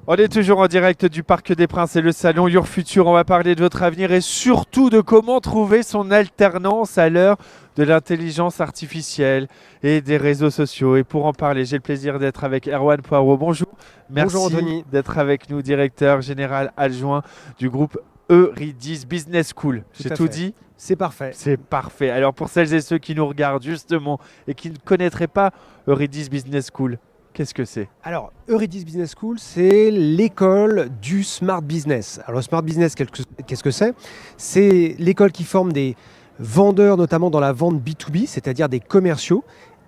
On est toujours en direct du Parc des Princes et le salon Your Future. On va parler de votre avenir et surtout de comment trouver son alternance à l'heure de l'intelligence artificielle et des réseaux sociaux. Et pour en parler, j'ai le plaisir d'être avec Erwan Poirot. Bonjour. Merci Bonjour Anthony. d'être avec nous, directeur général adjoint du groupe Eurydice Business School. J'ai tout dit ? C'est parfait. C'est parfait. Alors pour celles et ceux qui nous regardent justement et qui ne connaîtraient pas Eurydice Business School, qu'est-ce que c'est ? Alors, Eurydice Business School, c'est l'école du Smart Business. Alors, le Smart Business, qu'est-ce que c'est ? C'est l'école qui forme des vendeurs, notamment dans la vente B2B, c'est-à-dire des commerciaux,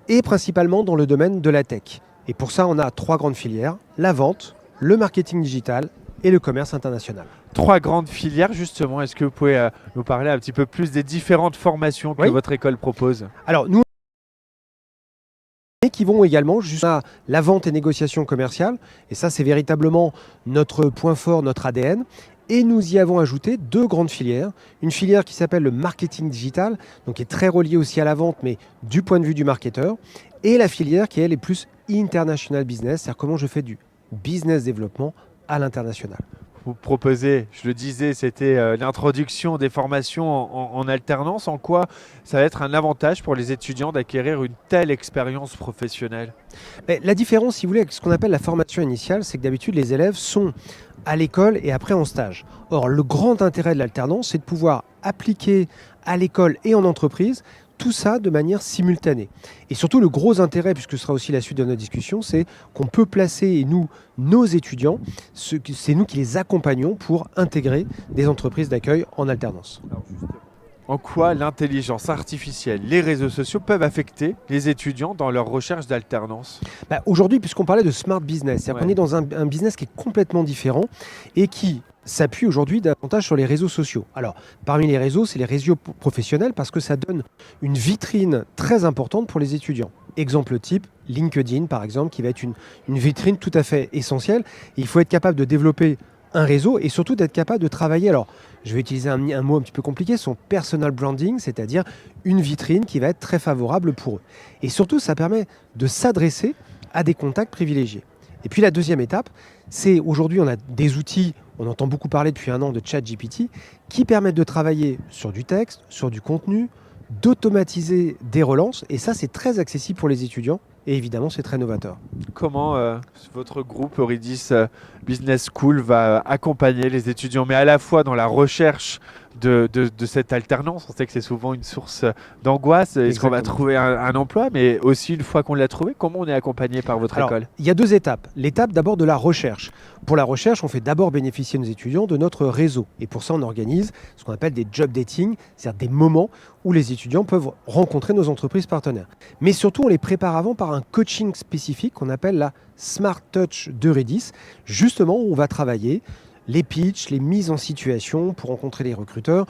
et principalement dans le domaine de la tech. Et pour ça, on a 3 grandes filières, la vente, le marketing digital et le commerce international. 3 grandes filières, justement. Est-ce que vous pouvez nous parler un petit peu plus des différentes formations que votre école propose ? Alors, nous, qui vont également jusqu'à la vente et négociation commerciale. Et ça, c'est véritablement notre point fort, notre ADN. Et nous y avons ajouté 2 grandes filières. Une filière qui s'appelle le marketing digital, donc qui est très reliée aussi à la vente, mais du point de vue du marketeur. Et la filière qui, elle, est plus international business, c'est-à-dire comment je fais du business développement à l'international. Vous proposez, je le disais, c'était l'introduction des formations en alternance. En quoi ça va être un avantage pour les étudiants d'acquérir une telle expérience professionnelle ? Mais la différence, si vous voulez, avec ce qu'on appelle la formation initiale, c'est que d'habitude, les élèves sont à l'école et après en stage. Or, le grand intérêt de l'alternance, c'est de pouvoir appliquer à l'école et en entreprise tout ça de manière simultanée. Et surtout, le gros intérêt, puisque ce sera aussi la suite de notre discussion, c'est qu'on peut placer, nos étudiants, c'est nous qui les accompagnons pour intégrer des entreprises d'accueil en alternance. En quoi l'intelligence artificielle, les réseaux sociaux peuvent affecter les étudiants dans leur recherche d'alternance ? Aujourd'hui, puisqu'on parlait de smart business, c'est-à-dire qu'on est dans un business qui est complètement différent et qui s'appuie aujourd'hui davantage sur les réseaux sociaux. Alors, parmi les réseaux, c'est les réseaux professionnels parce que ça donne une vitrine très importante pour les étudiants. Exemple type, LinkedIn par exemple, qui va être une vitrine tout à fait essentielle. Il faut être capable de développer un réseau et surtout d'être capable de travailler, alors je vais utiliser un mot un petit peu compliqué, son personal branding, c'est-à-dire une vitrine qui va être très favorable pour eux. Et surtout, ça permet de s'adresser à des contacts privilégiés. Et puis la deuxième étape, c'est aujourd'hui on a des outils, on entend beaucoup parler depuis un an de ChatGPT, qui permettent de travailler sur du texte, sur du contenu, d'automatiser des relances, et ça c'est très accessible pour les étudiants, et évidemment c'est très novateur. Comment votre groupe Eurydice Business School va accompagner les étudiants, mais à la fois dans la recherche de cette alternance ? On sait que c'est souvent une source d'angoisse. Est-ce qu'on va trouver un emploi ? Mais aussi, une fois qu'on l'a trouvé, comment on est accompagné par votre école ? Il y a 2 étapes. L'étape d'abord de la recherche. Pour la recherche, on fait d'abord bénéficier nos étudiants de notre réseau. Et pour ça, on organise ce qu'on appelle des job dating, c'est-à-dire des moments où les étudiants peuvent rencontrer nos entreprises partenaires. Mais surtout, on les prépare avant par un coaching spécifique qu'on appelle la Smart Touch d'Eurydice, justement où on va travailler les pitchs, les mises en situation pour rencontrer les recruteurs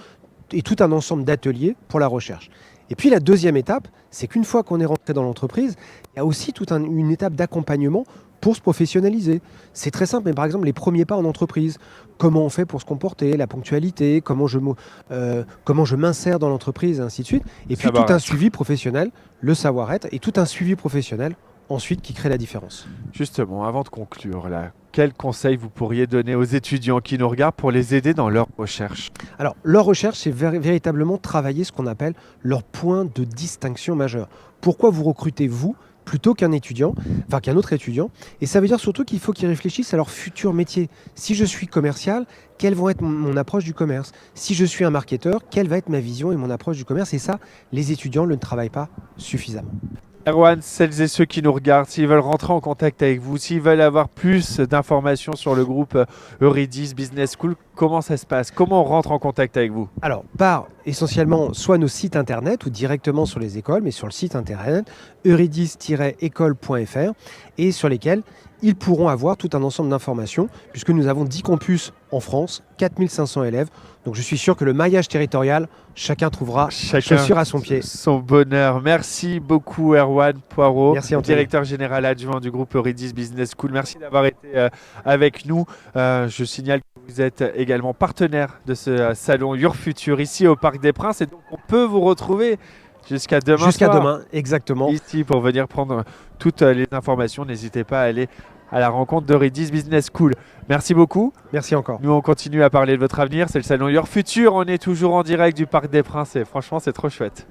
et tout un ensemble d'ateliers pour la recherche. Et puis la deuxième étape, c'est qu'une fois qu'on est rentré dans l'entreprise, il y a aussi toute une étape d'accompagnement pour se professionnaliser. C'est très simple, mais par exemple les premiers pas en entreprise, comment on fait pour se comporter, la ponctualité, comment je m'insère dans l'entreprise, et ainsi de suite. Et puis tout un suivi professionnel, le savoir-être, et tout un suivi professionnel ensuite qui crée la différence. Justement, avant de conclure, là, quels conseils vous pourriez donner aux étudiants qui nous regardent pour les aider dans leur recherche ? Alors, leur recherche, c'est véritablement travailler ce qu'on appelle leur point de distinction majeur. Pourquoi vous recrutez vous plutôt qu'un étudiant, enfin qu'un autre étudiant ? Et ça veut dire surtout qu'il faut qu'ils réfléchissent à leur futur métier. Si je suis commercial, quelle va être mon approche du commerce ? Si je suis un marketeur, quelle va être ma vision et mon approche du commerce ? Et ça, les étudiants ne le travaillent pas suffisamment. Erwan, celles et ceux qui nous regardent, s'ils veulent rentrer en contact avec vous, s'ils veulent avoir plus d'informations sur le groupe Eurydice Business School, comment ça se passe ? Comment on rentre en contact avec vous ? Alors, par essentiellement soit nos sites internet ou directement sur les écoles, mais sur le site internet eurydice-école.fr et sur lesquels ils pourront avoir tout un ensemble d'informations puisque nous avons 10 campus en France, 4500 élèves. Donc je suis sûr que le maillage territorial, chacun trouvera chaussure à son pied. Son bonheur. Merci beaucoup Erwan Poirot, directeur général adjoint du groupe Eurydice Business School. Merci d'avoir été avec nous. Je signale que vous êtes également également partenaire de ce salon Your Future ici au Parc des Princes. Et donc, on peut vous retrouver jusqu'à demain Jusqu'à soir, demain, exactement. ici pour venir prendre toutes les informations. N'hésitez pas à aller à la rencontre d'Eurydice Business School. Merci beaucoup. Merci encore. Nous, on continue à parler de votre avenir. C'est le salon Your Future. On est toujours en direct du Parc des Princes et franchement, c'est trop chouette.